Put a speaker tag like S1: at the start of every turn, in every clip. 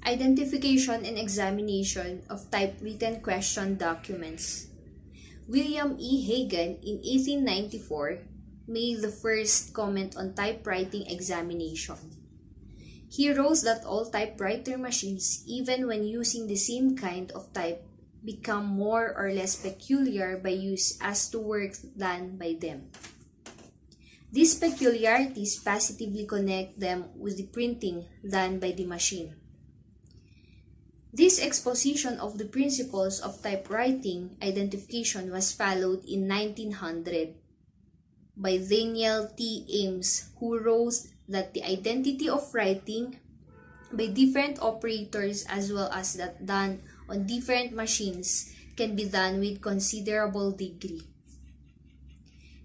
S1: Identification and examination of typewritten question documents. William E. Hagan in 1894 made the first comment on typewriting examination. He wrote that all typewriter machines, even when using the same kind of type, become more or less peculiar by use as to work done by them. These peculiarities positively connect them with the printing done by the machine. This exposition of the principles of typewriting identification was followed in 1900 by Daniel T. Ames, who wrote that the identity of writing by different operators as well as that done on different machines can be done with considerable degree.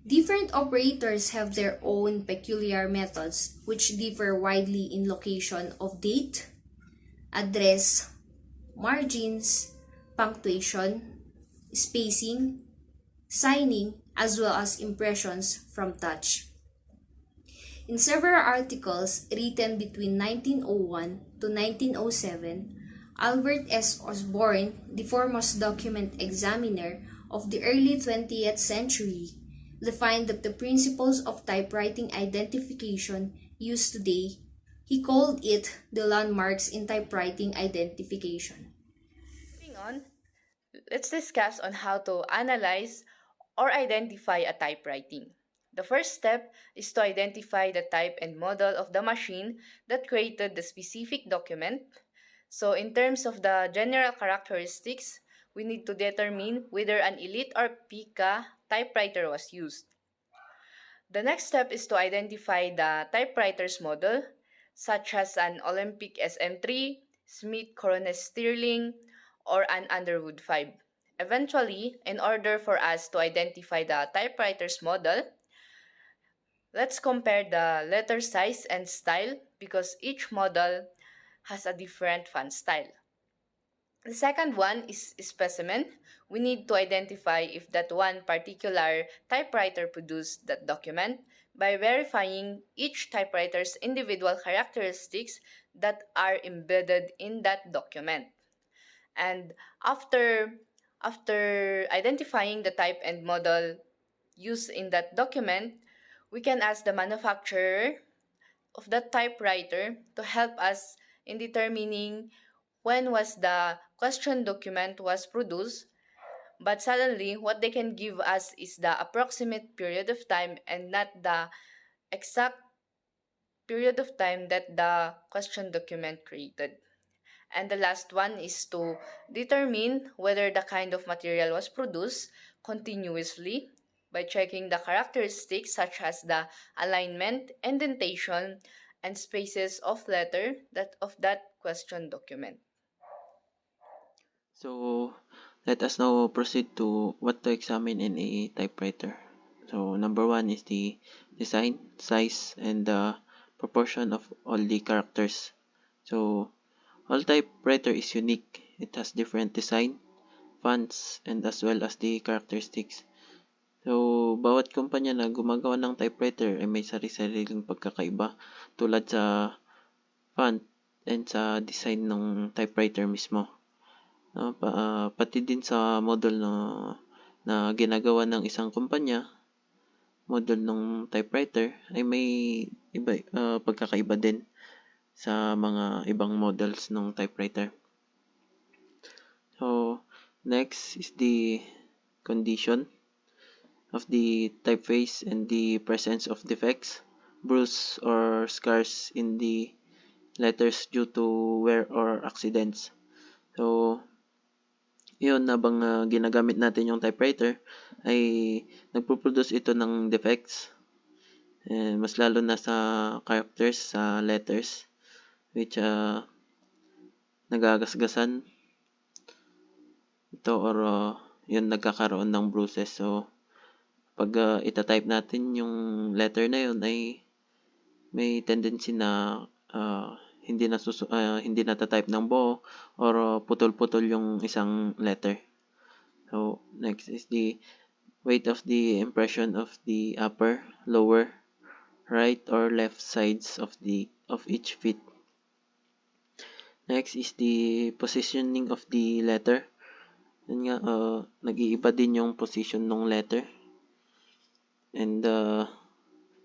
S1: Different operators have their own peculiar methods which differ widely in location of date, address, margins, punctuation, spacing, signing, as well as impressions from touch. In several articles written between 1901 to 1907, Albert S. Osborne, the foremost document examiner of the early 20th century, defined that the principles of typewriting identification used today. He called it the landmarks in typewriting identification.
S2: Moving on, let's discuss on how to analyze or identify a typewriting. The first step is to identify the type and model of the machine that created the specific document. So in terms of the general characteristics, we need to determine whether an Elite or Pika typewriter was used. The next step is to identify the typewriter's model, such as an Olympic SM3, Smith Coronet Stirling, or an Underwood 5. Eventually, in order for us to identify the typewriter's model, let's compare the letter size and style because each model has a different font style. The second one is specimen. We need to identify if that one particular typewriter produced that document by verifying each typewriter's individual characteristics that are embedded in that document. And after identifying the type and model used in that document, we can ask the manufacturer of that typewriter to help us in determining when was the question document was produced, but suddenly what they can give us is the approximate period of time and not the exact period of time that the question document created. And the last one is to determine whether the kind of material was produced continuously by checking the characteristics such as the alignment, indentation, and spaces of letter that of that question document.
S3: So let us now proceed to what to examine in a typewriter. So number one is the design, size, and the proportion of all the characters. So all typewriter is unique. It has different design, fonts, and as well as the characteristics. So bawat kumpanya na gumagawa ng typewriter ay may sarili-sariling pagkakaiba tulad sa font and sa design ng typewriter mismo. Pati din sa model na ginagawa ng isang kumpanya, model ng typewriter ay may pagkakaiba din sa mga ibang models ng typewriter. So next is the condition of the typeface and the presence of defects, bruise or scars in the letters due to wear or accidents. So yun, habang ginagamit natin yung typewriter, ay nagpo-produce ito ng defects. Mas lalo na sa characters, sa letters, which nagagasgasan ito or yun nagkakaroon ng bruises. So, pag itatype natin yung letter na yun ay may tendency na hindi natatype ng buo or putol-putol yung isang letter. So, next is the weight of the impression of the upper, lower, right or left sides of each feet. Next is the positioning of the letter. Yun nga, nag-iiba din yung position ng letter. And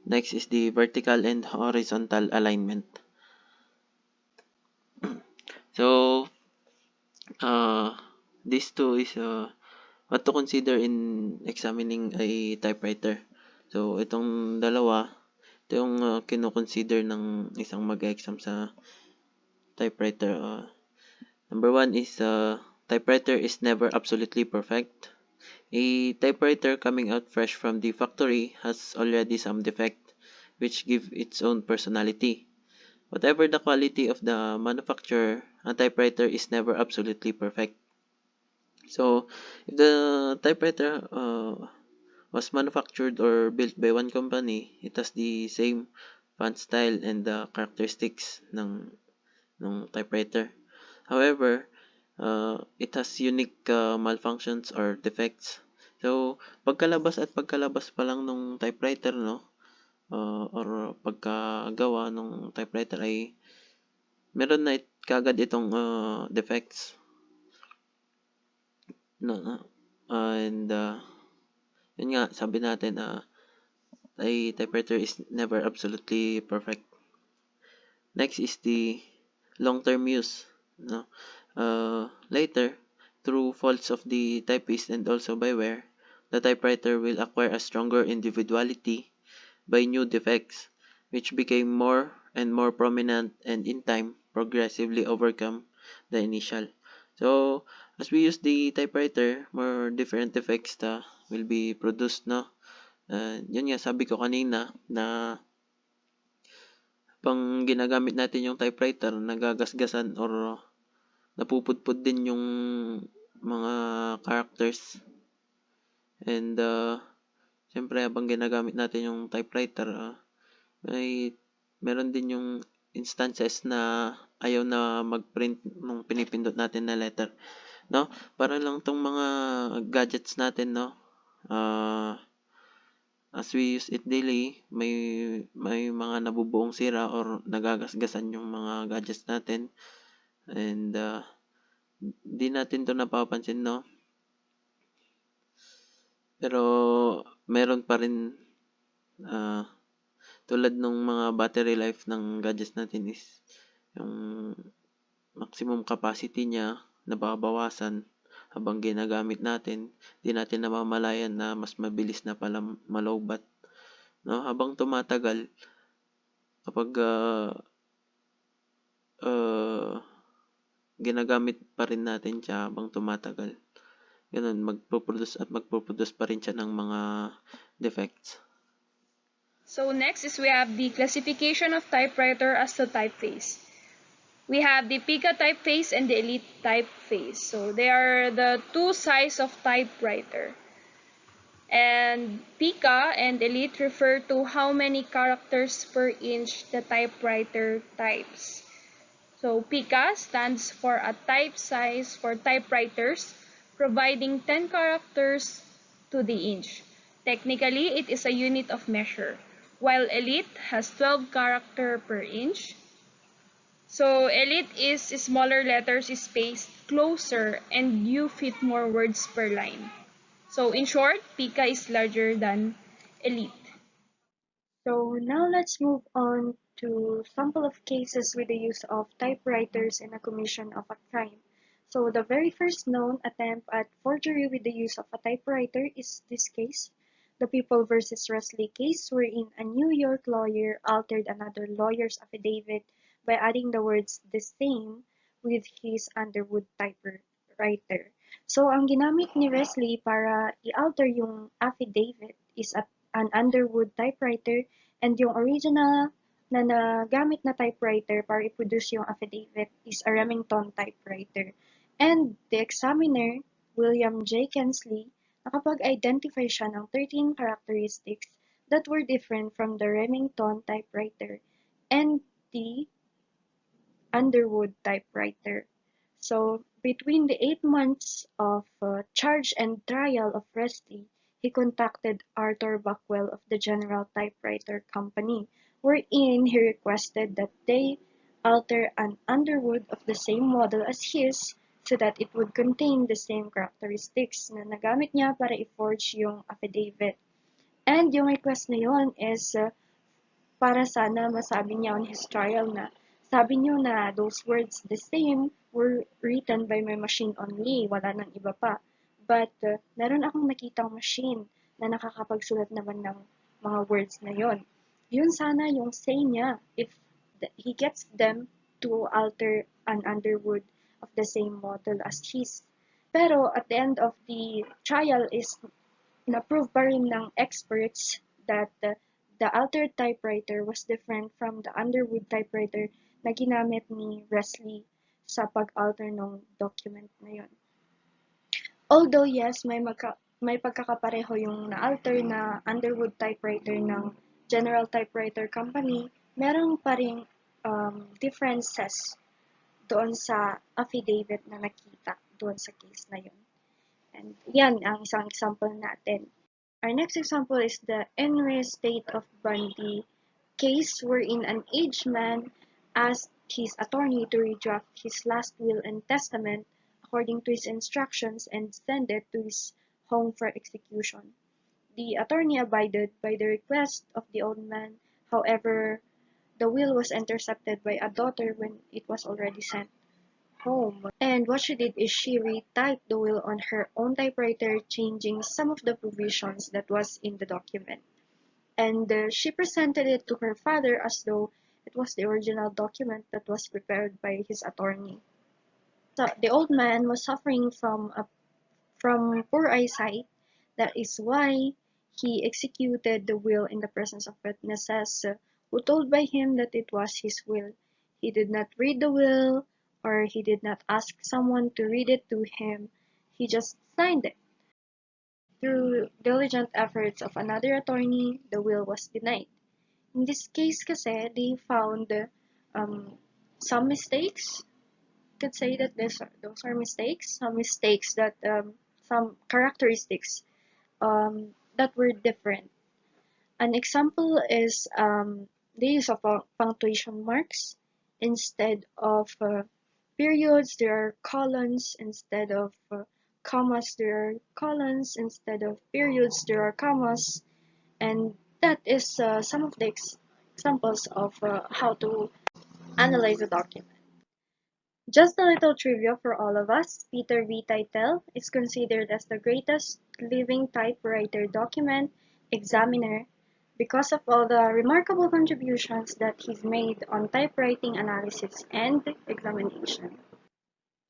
S3: next is the vertical and horizontal alignment. So, these two is what to consider in examining a typewriter. So, itong dalawa, ito yung kino-consider ng isang mag-exam sa typewriter. Number one is typewriter is never absolutely perfect. A typewriter coming out fresh from the factory has already some defect, which give its own personality. Whatever the quality of the manufacturer, a typewriter is never absolutely perfect. So, if the typewriter was manufactured or built by one company, it has the same font style and the characteristics ng typewriter. However, it has unique malfunctions or defects. So, pagkalabas pa lang ng typewriter, no, or pagkagawa ng typewriter ay meron na kagad itong defects. No, and yun nga, sabi natin, a typewriter is never absolutely perfect. Next is the long-term use. No? Later, through faults of the typist and also by wear, the typewriter will acquire a stronger individuality by new defects, which became more and more prominent and in time progressively overcome the initial. So, as we use the typewriter, more different defects will be produced, no? Yun nga, sabi ko kanina na pang ginagamit natin yung typewriter, nagagasgasan or napupudpud din yung mga characters. And siyempre habang ginagamit natin yung typewriter, meron din yung instances na ayaw na mag-print nung pinipindot natin na letter, no? Para lang tong mga gadgets natin, no? As we use it daily, may mga nabubuong sira or nagagasgasan yung mga gadgets natin. And di natin to napapansin, no? Pero meron pa rin tulad ng mga battery life ng gadgets natin is yung maximum capacity niya nababawasan habang ginagamit natin. Di natin namamalayan na mas mabilis na pala malowbat. No? Habang tumatagal, kapag ginagamit pa rin natin siya habang tumatagal, ganun, magpo-produce pa rin siya ng mga defects.
S4: So next is we have the classification of typewriter as to typeface. We have the Pika typeface and the Elite typeface. So they are the two sizes of typewriter. And Pika and Elite refer to how many characters per inch the typewriter types. So Pika stands for a type size for typewriters, providing 10 characters to the inch. Technically, it is a unit of measure, while Elite has 12 characters per inch. So Elite is smaller letters spaced closer and you fit more words per line. So in short, Pika is larger than Elite.
S5: So now let's move on to sample of cases with the use of typewriters in a commission of a crime. So the very first known attempt at forgery with the use of a typewriter is this case, the People versus Wesley case, wherein a New York lawyer altered another lawyer's affidavit by adding the words "the same" with his Underwood typewriter. So ang ginamit ni Wesley para i-alter yung affidavit is an Underwood typewriter, and yung original na nagamit na typewriter para i-produce yung affidavit is a Remington typewriter. And the examiner, William J. Kensley, nakapag-identify siya ng 13 characteristics that were different from the Remington typewriter and the Underwood typewriter. So, between the 8 months of charge and trial of Wesley, he contacted Arthur Buckwell of the General Typewriter Company, wherein he requested that they alter an underwood of the same model as his so that it would contain the same characteristics na nagamit niya para i-forge yung affidavit. And yung request na yun is para sana masabi niya on his trial na sabi niyo na those words the same were written by my machine only, wala nang iba pa. But meron akong nakitang machine na nakakapagsulat naman ng mga words na yon. Yun sana yung say niya if he gets them to alter an underwood of the same model as his. Pero at the end of the trial is na-prove pa rin ng experts that the altered typewriter was different from the Underwood typewriter na ginamit ni Wesley sa pag-alter ng document na yun. Although yes, may pagkakapareho yung na-alter na Underwood typewriter ng General Typewriter Company, meron pa ring differences doon sa affidavit na nakita doon sa case na yun. And yan ang isang example natin. Our next example is the Enry State of Bundy case wherein an aged man asked his attorney to redraft his last will and testament according to his instructions and send it to his home for execution. The attorney abided by the request of the old man. However, the will was intercepted by a daughter when it was already sent home. And what she did is she retyped the will on her own typewriter, changing some of the provisions that was in the document. And she presented it to her father as though it was the original document that was prepared by his attorney. So the old man was suffering from poor eyesight. That is why he executed the will in the presence of witnesses who told by him that it was his will. He did not read the will, or he did not ask someone to read it to him. He just signed it. Through diligent efforts of another attorney, the will was denied. In this case kasi, they found some mistakes. Could say that those are mistakes. Some mistakes that some characteristics that were different. An example is the use of punctuation marks. Instead of periods, there are colons. Instead of commas, there are colons. Instead of periods, there are commas. And that is some of the examples of how to analyze a document. Just a little trivia for all of us. Peter V. Titel is considered as the greatest living typewriter document examiner because of all the remarkable contributions that he's made on typewriting analysis and examination.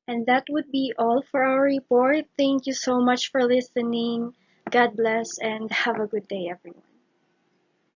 S5: And that would be all for our report. Thank you so much for listening. God bless and have a good day, everyone.